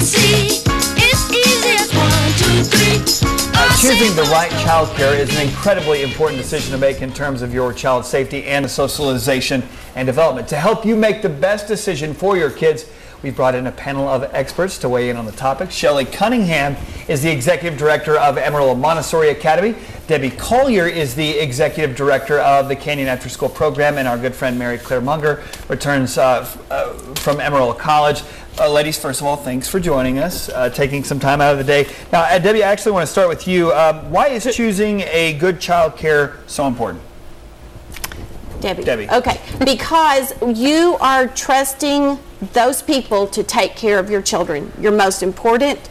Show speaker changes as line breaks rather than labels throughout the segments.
ABC. It's easy as 1, 2, 3.
Choosing the right child care is an incredibly important decision to make in terms of your child's safety and socialization and development. To help you make the best decision for your kids, we've brought in a panel of experts to weigh in on the topic. Shelley Cunningham is the Executive Director of Emerald Montessori Academy. Debbie Collier is the Executive Director of the Canyon After School Program. And our good friend Mary Claire Munger returns from Emerald College. Ladies, first of all, thanks for joining us, taking some time out of the day. Now, Debbie, I actually want to start with you. Why is choosing a good child care so important?
Debbie. Okay, because you are trusting those people to take care of your children. Your most important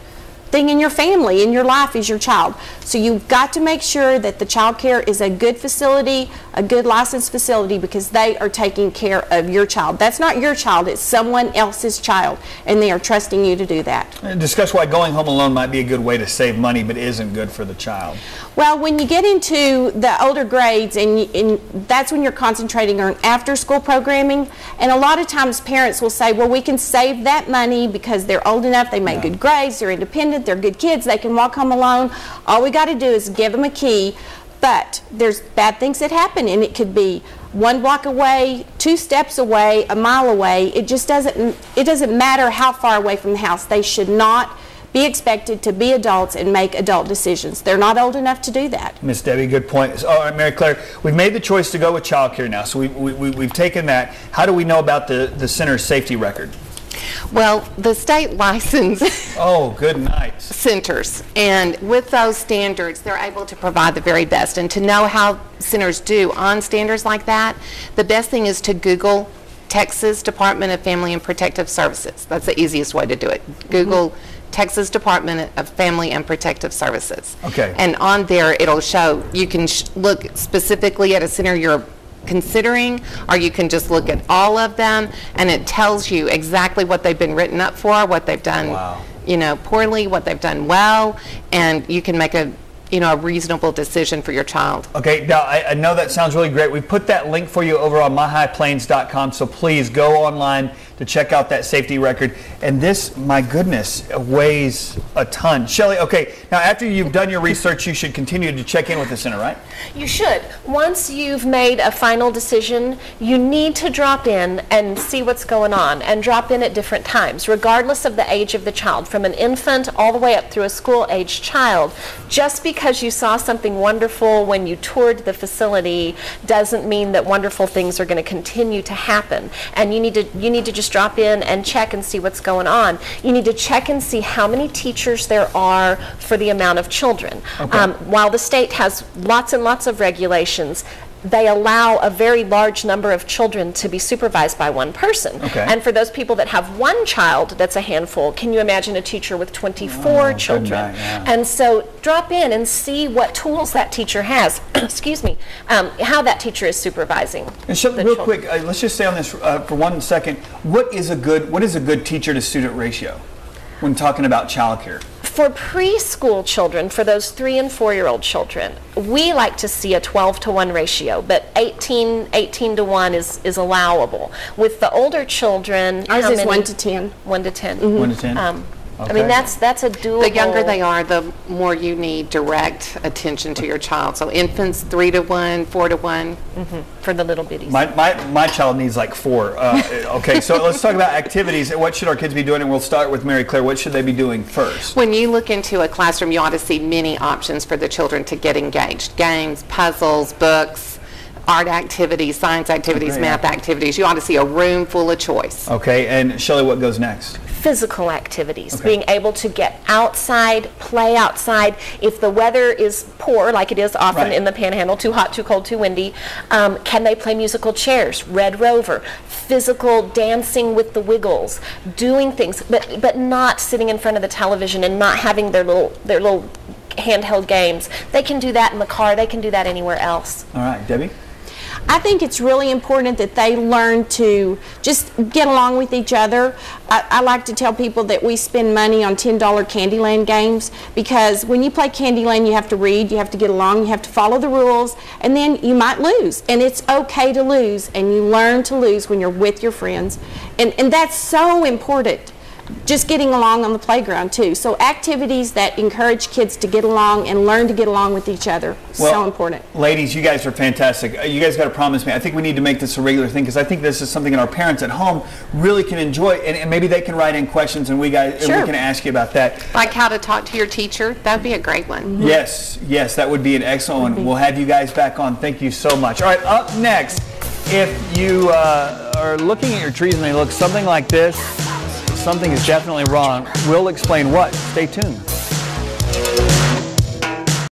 thing in your family, in your life, is your child. So you've got to make sure that the child care is a good facility, a good licensed facility, because they are taking care of your child. That's not your child, it's someone else's child, and they are trusting you to do that.
And discuss why going home alone might be a good way to save money, but isn't good for the child.
Well, when you get into the older grades, and that's when you're concentrating on after-school programming, and a lot of times parents will say, well, we can save that money because they're old enough, they make good grades, they're independent, they're good kids, they can walk home alone. All we got to do is give them a key, but there's bad things that happen, and it could be 1 block away, 2 steps away, a mile away. It doesn't matter how far away from the house. They should not be expected to be adults and make adult decisions. They're not old enough to do that.
Miss Debbie, good point. All right, Mary Claire, we've made the choice to go with child care now, so we've taken that. How do we know about the center's safety record?
Well, the state license
good night.
centers, and with those standards, they're able to provide the very best. And to know how centers do on standards like that, the best thing is to Google Texas Department of Family and Protective Services. That's the easiest way to do it. Google Texas Department of Family and Protective Services.
Okay.
And on there, it'll show, you can look specifically at a center you're considering, or you can just look at all of them, and it tells you exactly what they've been written up for, what they've done poorly, what they've done well, and you can make a reasonable decision for your child.
Okay, now I know that sounds really great. We put that link for you over on myhighplains.com, so please go online to check out that safety record. And this, my goodness, weighs a ton. Shelley, okay, now after you've done your research, you should continue to check in with the center, right?
You should. Once you've made a final decision, you need to drop in and see what's going on, and drop in at different times, regardless of the age of the child, from an infant all the way up through a school-aged child. Just because you saw something wonderful when you toured the facility doesn't mean that wonderful things are going to continue to happen. And you need to just drop in and check and see what's going on. You need to check and see how many teachers there are for the amount of children.
Okay.
While the state has lots and lots of regulations, they allow a very large number of children to be supervised by one person.
Okay.
And for those people that have one child that's a handful, can you imagine a teacher with 24 children? And so drop in and see what tools that teacher has, excuse me, how that teacher is supervising.
And Shelley, real quick, let's just stay on this for 1 second. What is a good teacher to student ratio when talking about childcare?
For preschool children, for those 3 and 4-year-old children, we like to see a 12-to-1 ratio, but 18 to 1 is allowable. With the older children,
ours is 1 to 10.
1 to 10.
1 to 10.
I mean, that's a doable.
The younger they are, the more you need direct attention to your child. So infants, 3 to 1, 4 to 1.
For the little bitties.
My child needs like 4. Okay, so let's talk about activities. What should our kids be doing? And we'll start with Mary Claire. What should they be doing first?
When you look into a classroom, you ought to see many options for the children to get engaged. Games, puzzles, books, art activities, science activities, math activities. You ought to see a room full of choice.
Okay, and Shelley, what goes next?
Physical activities, being able to get outside, play outside. If the weather is poor, like it is often in the Panhandle, too hot, too cold, too windy, can they play musical chairs, Red Rover, physical dancing with the Wiggles, doing things, but not sitting in front of the television and not having their little handheld games. They can do that in the car. They can do that anywhere else.
All right, Debbie?
I think it's really important that they learn to just get along with each other. I like to tell people that we spend money on $10 Candyland games, because when you play Candyland, you have to read, you have to get along, you have to follow the rules, and then you might lose. And it's okay to lose, and you learn to lose when you're with your friends. And that's so important. just getting along on the playground too. So activities that encourage kids to get along and learn to get along with each other, so important.
Ladies, you guys are fantastic. You guys got to promise me. I think we need to make this a regular thing, because I think this is something that our parents at home really can enjoy, and maybe they can write in questions and we can ask you about that.
Like how to talk to your teacher, that'd be a great one.
Yes, that would be an excellent one. We'll have you guys back on. Thank you so much. All right, up next, if you are looking at your trees and they look something like this, something is definitely wrong. We'll explain what. Stay tuned.